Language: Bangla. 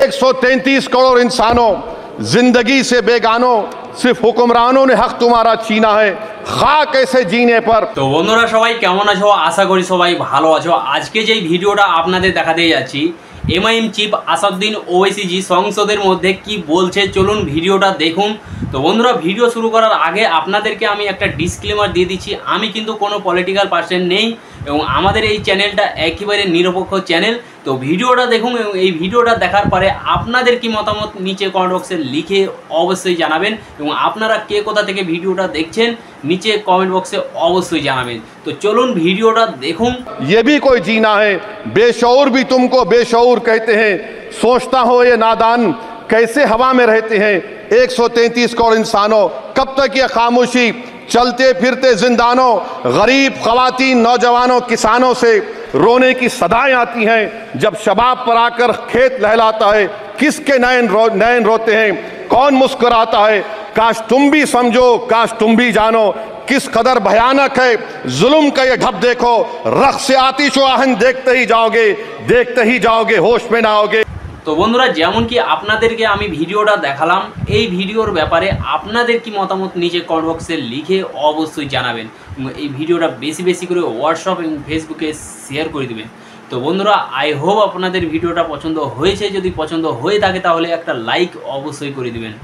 133 करोड़ इंसानों जिंदगी से बेगानों सिर्फ हुक्मरानों ने हक तुम्हारा छीना है खाक ऐसे जीने पर। तो বন্ধুরা সবাই কেমন আছো? আশা করি সবাই ভালো আছো। আজকে যেই ভিডিওটা আপনাদের দেখাতে যাচ্ছি এমআইএম চিফ আসাদুদ্দিন ওওয়াইসি সংসদের মধ্যে কি বলছে, চলুন ভিডিওটা দেখুন। তো বন্ধুরা ভিডিও শুরু করার আগে আপনাদেরকে আমি একটা ডিসক্লেমার দিয়ে দিচ্ছি, আমি কিন্তু কোনো পলিটিক্যাল পার্সন নেই এবং আমাদের এই চ্যানেলটা একেবারে নিরপেক্ষ চ্যানেল। তো ভিডিওটা দেখুন এবং এই ভিডিওটা দেখার পরে আপনাদের কি মতামত নিচে কমেন্ট বক্সে লিখে অবশ্যই জানাবেন এবং আপনারা কে কোথা থেকে ভিডিওটা দেখছেন নিচে কমেন্ট বক্সে অবশ্যই জানাবেন। তো চলুন ভিডিওটা দেখুন। ये भी कोई जीना है, बेशऊर भी तुमको बेशऊर कहते हैं, सोचता हो ये नादान कैसे हवा में रहते हैं। 133 करोड़ इंसानों कब तक ये खामोशी, चलते फिरते जिंदानों, गरीब खवातीन नौजवानों किसानों से रोने की सदाएं आती हैं। जब शबाब पर आकर खेत लहलाता है किसके नैन रोते हैं, कौन मुस्कुराता है। काश तुम भी समझो, काश तुम भी जानो किस कदर भयानक है जुल्म का ये ढब। देखो रख से आतिश आहन देखते ही जाओगे होश में ना आओगे। তো বন্ধুরা যেমন কি আপনাদেরকে আমি ভিডিওটা দেখালাম, এই ভিডিওর ব্যাপারে আপনাদের কি মতামত নিচে কমেন্ট বক্সে লিখে অবশ্যই জানাবেন এবং এই ভিডিওটা বেশি বেশি করে হোয়াটসঅ্যাপ এবং ফেসবুকে শেয়ার করে দিবেন। তো বন্ধুরা আই হোপ আপনাদের ভিডিওটা পছন্দ হয়েছে, যদি পছন্দ হয়ে থাকে তাহলে একটা লাইক অবশ্যই করে দিবেন।